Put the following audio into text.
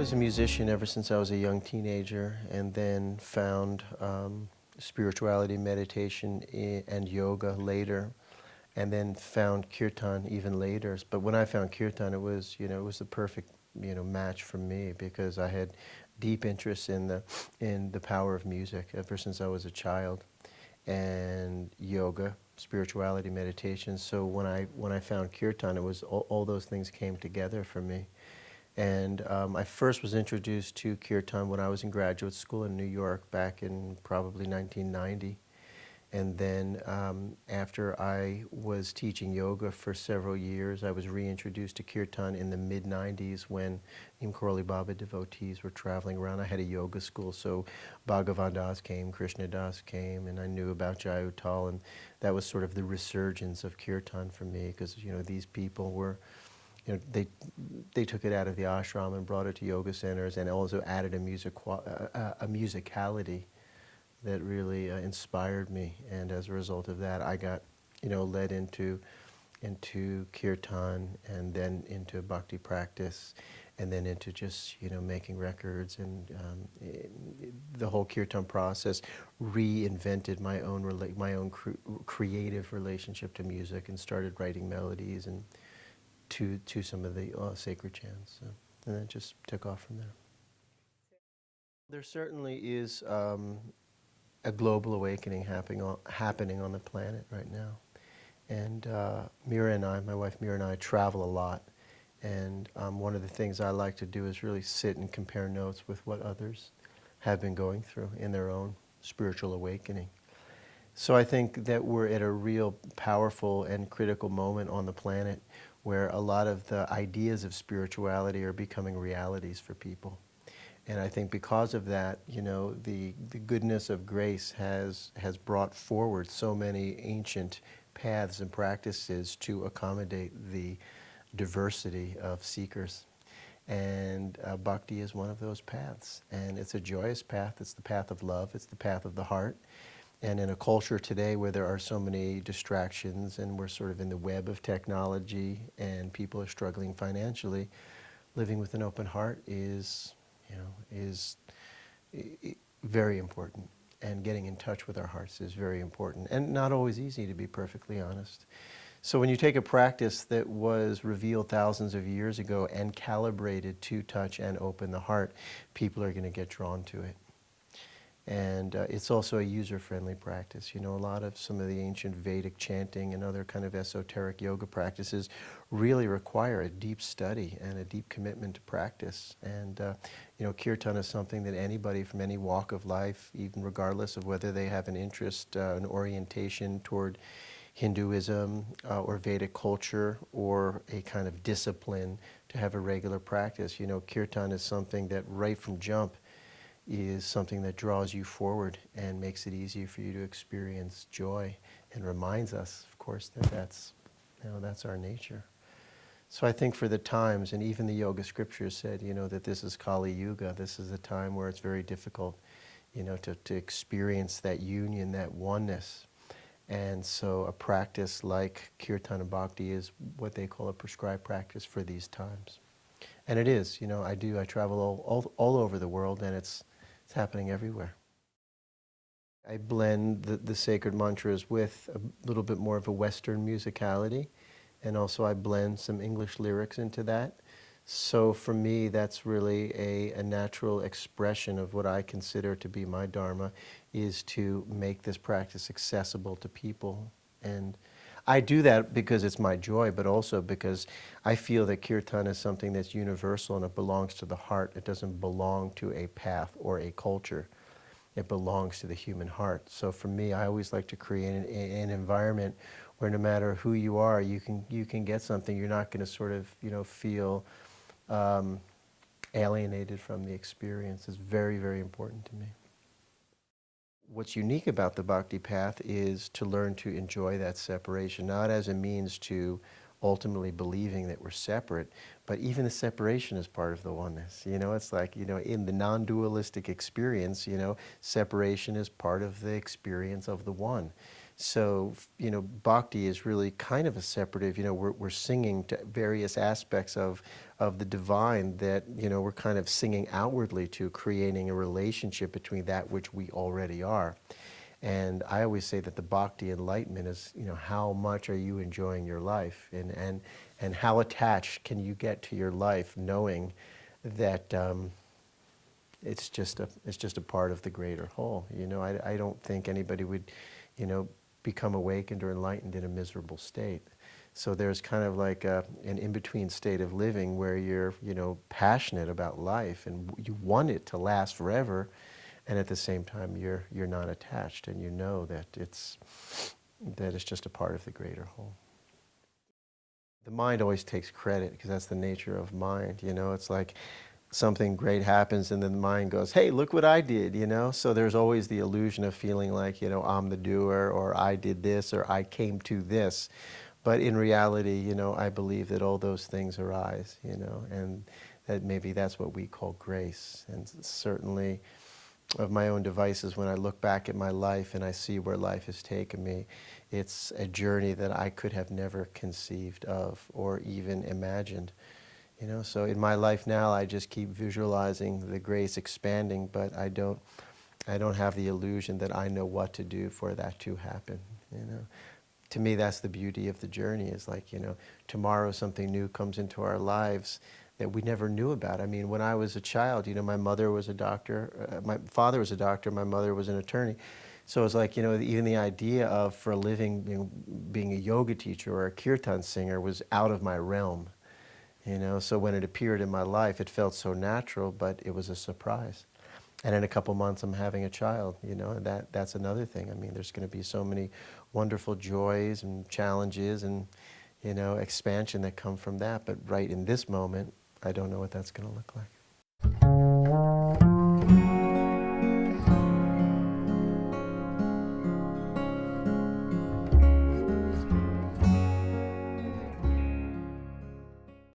was a musician ever since I was a young teenager, and then found spirituality, meditation, and yoga later, and then found Kirtan even later. But when I found Kirtan, it was, it was the perfect, match for me, because I had deep interest in the power of music ever since I was a child, and yoga, spirituality, meditation. So when I found Kirtan, it was all those things came together for me. And I first was introduced to Kirtan when I was in graduate school in New York back in probably 1990. And then after I was teaching yoga for several years, I was reintroduced to Kirtan in the mid-90s when Neem Karoli Baba devotees were traveling around. I had a yoga school, so Bhagavan Das came, Krishna Das came, and I knew about Jai Uttal, and that was sort of the resurgence of Kirtan for me, because these people were, they took it out of the ashram and brought it to yoga centers, and also added a musicality that really inspired me. And as a result of that, I got, led into Kirtan, and then into Bhakti practice, and then into just, making records. And the whole Kirtan process reinvented my own creative relationship to music, and started writing melodies and to some of the sacred chants. And then it just took off from there. There certainly is a global awakening happening on the planet right now. And Mira and I, my wife Mira and I, travel a lot. And one of the things I like to do is really sit and compare notes with what others have been going through in their own spiritual awakening. So I think that we're at a real powerful and critical moment on the planet where a lot of the ideas of spirituality are becoming realities for people. And I think because of that, the goodness of grace has brought forward so many ancient paths and practices to accommodate the diversity of seekers. And Bhakti is one of those paths. And it's a joyous path. It's the path of love. It's the path of the heart. And in a culture today where there are so many distractions, and we're sort of in the web of technology, and people are struggling financially, living with an open heart is very important. And getting in touch with our hearts is very important. And not always easy, to be perfectly honest. So when you take a practice that was revealed thousands of years ago and calibrated to touch and open the heart, people are going to get drawn to it. And it's also a user-friendly practice. A lot of some of the ancient Vedic chanting and other kind of esoteric yoga practices really require a deep study and a deep commitment to practice. And Kirtan is something that anybody from any walk of life, even regardless of whether they have an interest, an orientation toward Hinduism or Vedic culture, or a kind of discipline to have a regular practice. Kirtan is something that right from jump is something that draws you forward and makes it easier for you to experience joy, and reminds us, of course, that that's our nature. So I think for the times, and even the yoga scriptures said, that this is Kali Yuga, this is a time where it's very difficult, to experience that union, that oneness. And so a practice like Kirtan and Bhakti is what they call a prescribed practice for these times. And it is, I travel all over the world, and it's happening everywhere. I blend the sacred mantras with a little bit more of a Western musicality, and also I blend some English lyrics into that. So for me, that's really a natural expression of what I consider to be my dharma, is to make this practice accessible to people. And I do that because it's my joy, but also because I feel that Kirtan is something that's universal, and it belongs to the heart. It doesn't belong to a path or a culture. It belongs to the human heart. So for me, I always like to create an environment where no matter who you are, you can get something. You're not going to sort of feel alienated from the experience. It's very, very important to me. What's unique about the Bhakti path is to learn to enjoy that separation, not as a means to ultimately believing that we're separate, but even the separation is part of the oneness. It's like, in the non-dualistic experience, separation is part of the experience of the one. So, bhakti is really kind of a separative. We're singing to various aspects of the divine that, we're kind of singing outwardly to, creating a relationship between that which we already are. And I always say that the bhakti enlightenment is, how much are you enjoying your life, and how attached can you get to your life, knowing that it's just a part of the greater whole. I don't think anybody would, become awakened or enlightened in a miserable state. So there's kind of like an in-between state of living where you're, passionate about life and you want it to last forever, and at the same time you're not attached, and you know that it's just a part of the greater whole. The mind always takes credit because that's the nature of mind. It's like something great happens and then the mind goes, hey, look what I did, So there's always the illusion of feeling like, I'm the doer, or I did this, or I came to this. But in reality, I believe that all those things arise, and that maybe that's what we call grace. And certainly of my own devices, when I look back at my life and I see where life has taken me, it's a journey that I could have never conceived of or even imagined. So in my life now, I just keep visualizing the grace expanding, but I don't have the illusion that I know what to do for that to happen. To me, that's the beauty of the journey. Is like, tomorrow something new comes into our lives that we never knew about. I mean, when I was a child, my mother was a doctor, my father was a doctor, my mother was an attorney. So it's like, even the idea of, for a living, being a yoga teacher or a kirtan singer was out of my realm. So when it appeared in my life, it felt so natural, but it was a surprise. And in a couple months, I'm having a child, and that's another thing. I mean, there's going to be so many wonderful joys and challenges and, expansion that come from that. But right in this moment, I don't know what that's going to look like.